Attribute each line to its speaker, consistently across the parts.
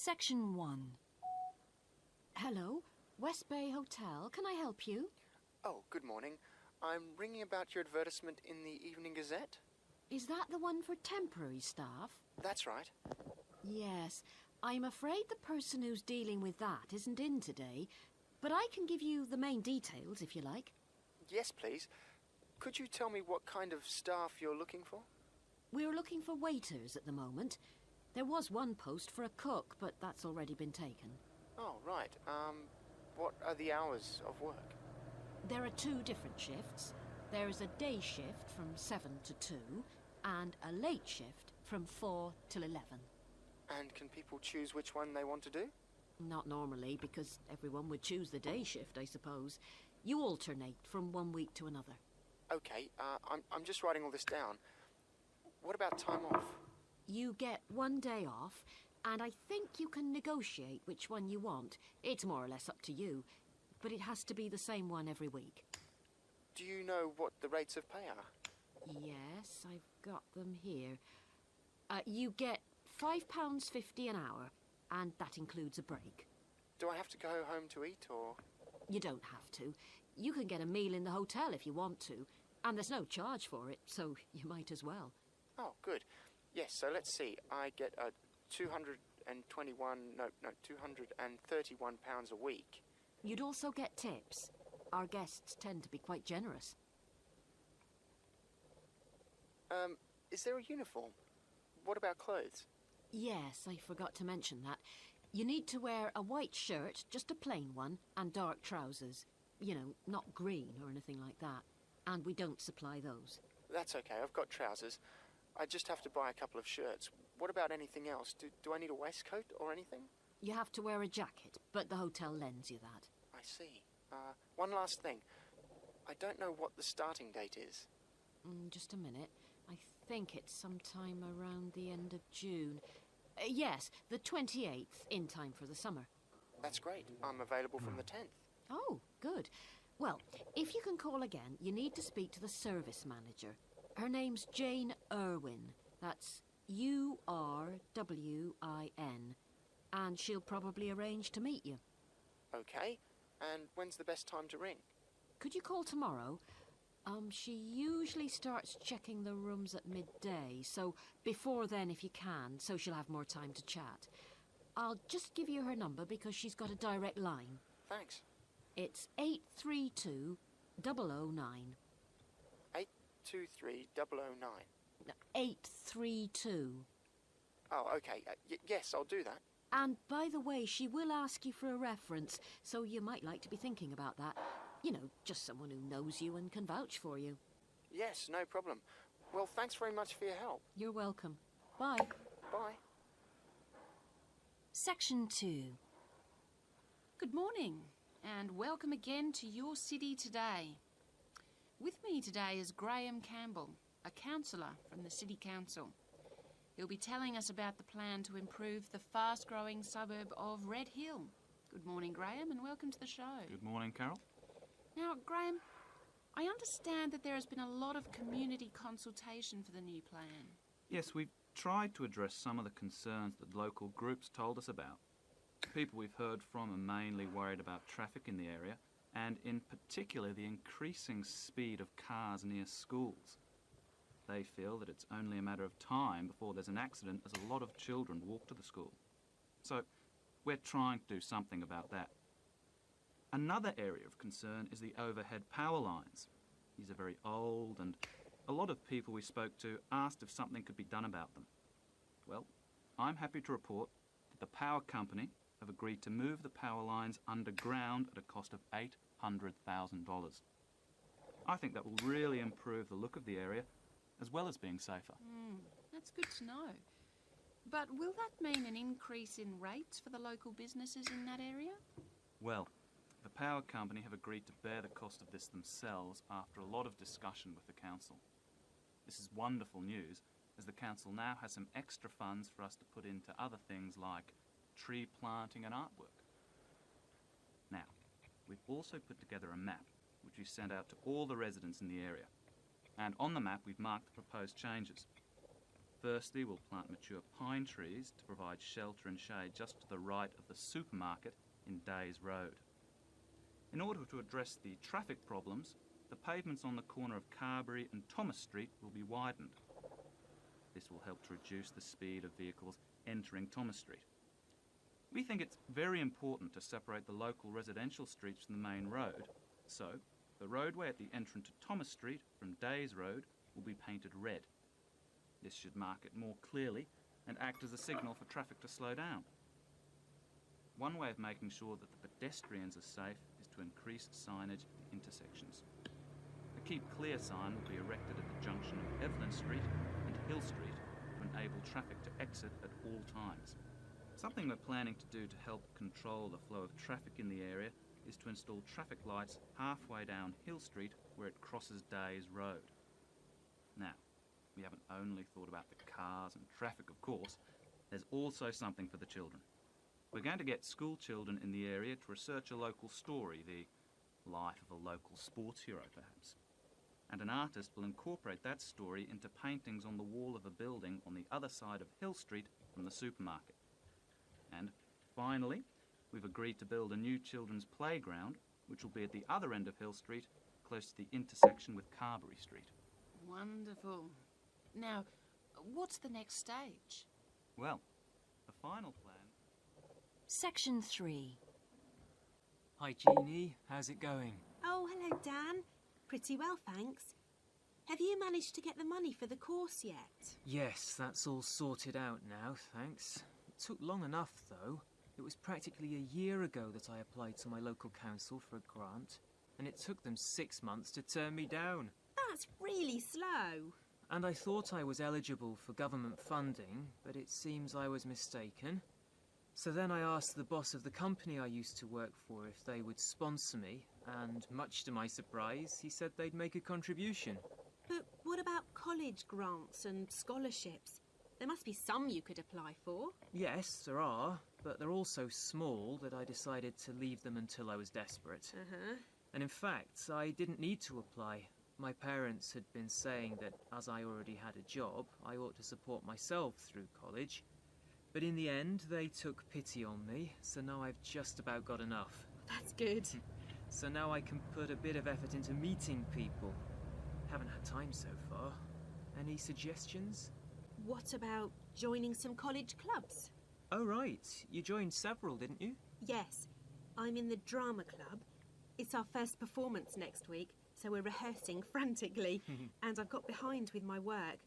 Speaker 1: Section 1. Hello, West Bay Hotel. Can I help you?
Speaker 2: Oh, good morning. I'm ringing about your advertisement in the Evening Gazette.
Speaker 1: Is that the one for temporary staff?
Speaker 2: That's right.
Speaker 1: Yes. I'm afraid the person who's dealing with that isn't in today, but I can give you the main details if you like.
Speaker 2: Yes, please. Could you tell me what kind of staff you're looking for?
Speaker 1: We're looking for waiters at the moment. There was one post for a cook, but that's already been taken.
Speaker 2: Oh, right. What are the hours of work?
Speaker 1: There are 2 different shifts. There is a day shift from 7 to 2 and a late shift from 4 till 11.
Speaker 2: And can people choose which one they want to do?
Speaker 1: Not normally, because everyone would choose the day shift, I suppose. You alternate from one week to another.
Speaker 2: Okay, I'm just writing all this down. What about time off?
Speaker 1: You get 1 day off, and I think you can negotiate which one you want. It's more or less up to you, but it has to be the same one every week.
Speaker 2: Do you know what the rates of pay are?
Speaker 1: Yes, I've got them here. You get £5.50 an hour, and that includes a break.
Speaker 2: Do I have to go home to eat, or...?
Speaker 1: You don't have to. You can get a meal in the hotel if you want to, and there's no charge for it, so you might as well.
Speaker 2: Oh, good. Yes, so let's see. I get £231 a week.
Speaker 1: You'd also get tips. Our guests tend to be quite generous.
Speaker 2: Is there a uniform? What about clothes?
Speaker 1: Yes, I forgot to mention that. You need to wear a white shirt, just a plain one, and dark trousers. You know, not green or anything like that. And we don't supply those.
Speaker 2: That's okay, I've got trousers. I just have to buy a couple of shirts. What about anything else? Do I need a waistcoat or anything?
Speaker 1: You have to wear a jacket, but the hotel lends you that.
Speaker 2: I see. One last thing. I don't know what the starting date is.
Speaker 1: Just a minute. I think it's sometime around the end of June. Yes, the 28th, in time for the summer.
Speaker 2: That's great. I'm available from the 10th.
Speaker 1: Oh, good. Well, if you can call again, you need to speak to the service manager. Her name's Jane Irwin. That's Urwin. And she'll probably arrange to meet you.
Speaker 2: Okay. And when's the best time to ring?
Speaker 1: Could you call tomorrow? She usually starts checking the rooms at midday, so before then if you can, so she'll have more time to chat. I'll just give you her number because she's got a direct line.
Speaker 2: Thanks.
Speaker 1: It's 832-009.
Speaker 2: 823-009.
Speaker 1: No, 832.
Speaker 2: Oh, okay. Yes, I'll do that.
Speaker 1: And by the way, she will ask you for a reference, so you might like to be thinking about that. You know, just someone who knows you and can vouch for you.
Speaker 2: Yes, no problem. Well, thanks very much for your help.
Speaker 1: You're welcome. Bye.
Speaker 2: Bye.
Speaker 1: Section 2.
Speaker 3: Good morning, and welcome again to your city today. With me today is Graham Campbell, a councillor from the City Council. He'll be telling us about the plan to improve the fast-growing suburb of Red Hill. Good morning, Graham, and welcome to the show.
Speaker 4: Good morning, Carol.
Speaker 3: Now, Graham, I understand that there has been a lot of community consultation for the new plan.
Speaker 4: Yes, we've tried to address some of the concerns that local groups told us about. The people we've heard from are mainly worried about traffic in the area, and in particular the increasing speed of cars near schools. They feel that it's only a matter of time before there's an accident as a lot of children walk to the school. So we're trying to do something about that. Another area of concern is the overhead power lines. These are very old, and a lot of people we spoke to asked if something could be done about them. Well, I'm happy to report that the power company have agreed to move the power lines underground at a cost of $800,000. I think that will really improve the look of the area, as well as being safer.
Speaker 3: That's good to know. But will that mean an increase in rates for the local businesses in that area?
Speaker 4: Well, the power company have agreed to bear the cost of this themselves after a lot of discussion with the council. This is wonderful news, as the council now has some extra funds for us to put into other things like tree planting and artwork. Now, we've also put together a map, which we sent out to all the residents in the area. And on the map, we've marked the proposed changes. Firstly, we'll plant mature pine trees to provide shelter and shade just to the right of the supermarket in Days Road. In order to address the traffic problems, the pavements on the corner of Carberry and Thomas Street will be widened. This will help to reduce the speed of vehicles entering Thomas Street. We think it's very important to separate the local residential streets from the main road, so the roadway at the entrance to Thomas Street from Days Road will be painted red. This should mark it more clearly and act as a signal for traffic to slow down. One way of making sure that the pedestrians are safe is to increase signage at the intersections. A Keep Clear sign will be erected at the junction of Evelyn Street and Hill Street to enable traffic to exit at all times. Something we're planning to do to help control the flow of traffic in the area is to install traffic lights halfway down Hill Street where it crosses Days Road. Now, we haven't only thought about the cars and traffic, of course. There's also something for the children. We're going to get school children in the area to research a local story, the life of a local sports hero, perhaps. And an artist will incorporate that story into paintings on the wall of a building on the other side of Hill Street from the supermarket. And finally, we've agreed to build a new children's playground, which will be at the other end of Hill Street, close to the intersection with Carberry Street.
Speaker 3: Wonderful. Now, what's the next stage?
Speaker 4: Well, the final plan...
Speaker 1: Section 3.
Speaker 5: Hi, Jeannie. How's it going?
Speaker 6: Oh, hello, Dan. Pretty well, thanks. Have you managed to get the money for the course yet?
Speaker 5: Yes, that's all sorted out now, thanks. It took long enough, though. It was practically a year ago that I applied to my local council for a grant, and it took them 6 months to turn me down.
Speaker 6: That's really slow.
Speaker 5: And I thought I was eligible for government funding, but it seems I was mistaken. So then I asked the boss of the company I used to work for if they would sponsor me, and much to my surprise, he said they'd make a contribution.
Speaker 6: But what about college grants and scholarships? There must be some you could apply for.
Speaker 5: Yes, there are, but they're all so small that I decided to leave them until I was desperate. And in fact, I didn't need to apply. My parents had been saying that as I already had a job, I ought to support myself through college. But in the end, they took pity on me, so now I've just about got enough.
Speaker 6: That's good.
Speaker 5: So now I can put a bit of effort into meeting people. Haven't had time so far. Any suggestions?
Speaker 6: What about joining some college clubs?
Speaker 5: Oh, right. You joined several, didn't you?
Speaker 6: Yes. I'm in the drama club. It's our first performance next week, so we're rehearsing frantically. And I've got behind with my work.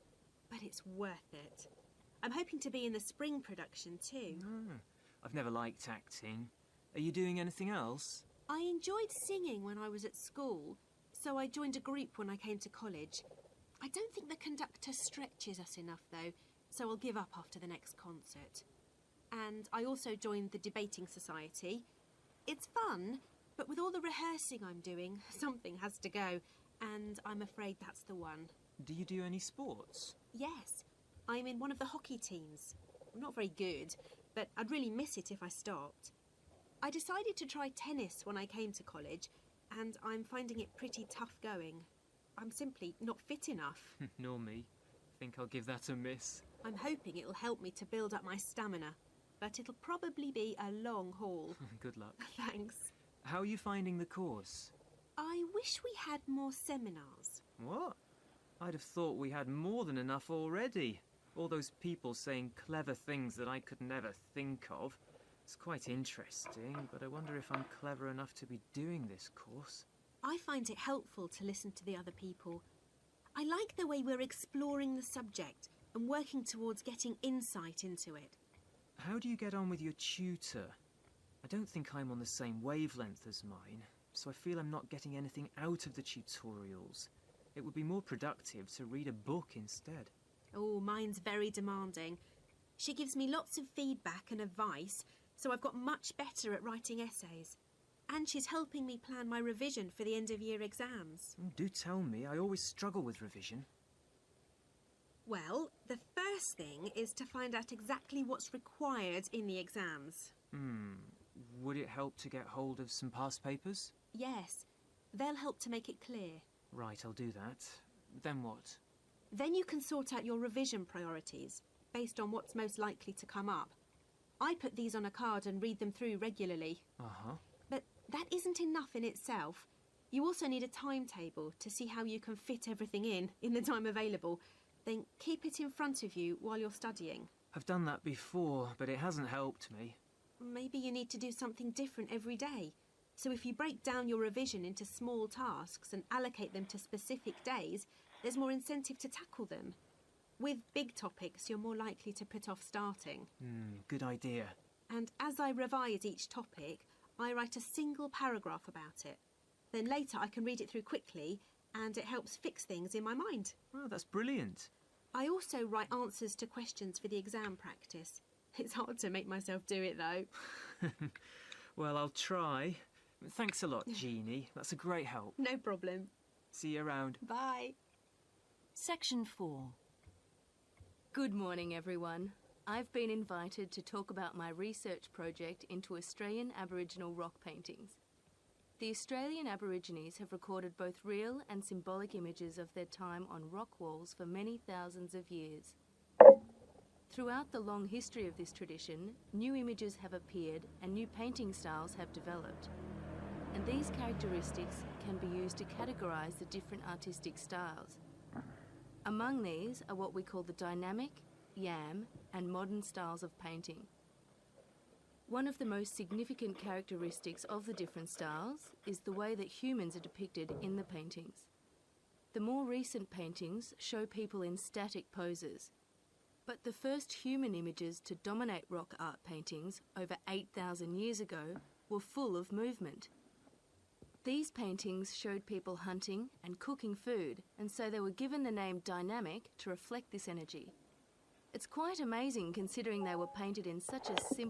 Speaker 6: But it's worth it. I'm hoping to be in the spring production too.
Speaker 5: I've never liked acting. Are you doing anything else?
Speaker 6: I enjoyed singing when I was at school, so I joined a group when I came to college. I don't think the conductor stretches us enough, though, so I'll give up after the next concert. And I also joined the debating society. It's fun, but with all the rehearsing I'm doing, something has to go, and I'm afraid that's the one.
Speaker 5: Do you do any sports?
Speaker 6: Yes, I'm in one of the hockey teams. I'm not very good, but I'd really miss it if I stopped. I decided to try tennis when I came to college, and I'm finding it pretty tough going. I'm simply not fit enough.
Speaker 5: Nor me. Think I'll give that a miss.
Speaker 6: I'm hoping it'll help me to build up my stamina, but it'll probably be a long haul.
Speaker 5: Good luck.
Speaker 6: Thanks.
Speaker 5: How are you finding the course?
Speaker 6: I wish we had more seminars.
Speaker 5: What? I'd have thought we had more than enough already. All those people saying clever things that I could never think of. It's quite interesting, but I wonder if I'm clever enough to be doing this course.
Speaker 6: I find it helpful to listen to the other people. I like the way we're exploring the subject and working towards getting insight into it.
Speaker 5: How do you get on with your tutor? I don't think I'm on the same wavelength as mine, so I feel I'm not getting anything out of the tutorials. It would be more productive to read a book instead.
Speaker 6: Oh, mine's very demanding. She gives me lots of feedback and advice, so I've got much better at writing essays. And she's helping me plan my revision for the end-of-year exams.
Speaker 5: Do tell me, I always struggle with revision.
Speaker 6: Well, the first thing is to find out exactly what's required in the exams.
Speaker 5: Would it help to get hold of some past papers?
Speaker 6: Yes, they'll help to make it clear.
Speaker 5: Right, I'll do that. Then what?
Speaker 6: Then you can sort out your revision priorities based on what's most likely to come up. I put these on a card and read them through regularly.
Speaker 5: Uh-huh.
Speaker 6: But that isn't enough in itself. You also need a timetable to see how you can fit everything in the time available. Then keep it in front of you while you're studying.
Speaker 5: I've done that before, but it hasn't helped me.
Speaker 6: Maybe you need to do something different every day. So if you break down your revision into small tasks and allocate them to specific days, there's more incentive to tackle them. With big topics, you're more likely to put off starting.
Speaker 5: Good idea.
Speaker 6: And as I revise each topic, I write a single paragraph about it. Then later I can read it through quickly, and it helps fix things in my mind.
Speaker 5: Oh, that's brilliant.
Speaker 6: I also write answers to questions for the exam practice. It's hard to make myself do it, though.
Speaker 5: Well, I'll try. Thanks a lot, Jeannie. That's a great help.
Speaker 6: No problem.
Speaker 5: See you around.
Speaker 6: Bye.
Speaker 7: Section 4. Good morning, everyone. I've been invited to talk about my research project into Australian Aboriginal rock paintings. The Australian Aborigines have recorded both real and symbolic images of their time on rock walls for many thousands of years. Throughout the long history of this tradition, new images have appeared and new painting styles have developed. And these characteristics can be used to categorise the different artistic styles. Among these are what we call the dynamic, yam, and modern styles of painting. One of the most significant characteristics of the different styles is the way that humans are depicted in the paintings. The more recent paintings show people in static poses, but the first human images to dominate rock art paintings over 8,000 years ago were full of movement. These paintings showed people hunting and cooking food, and so they were given the name dynamic to reflect this energy. It's quite amazing considering they were painted in such a simple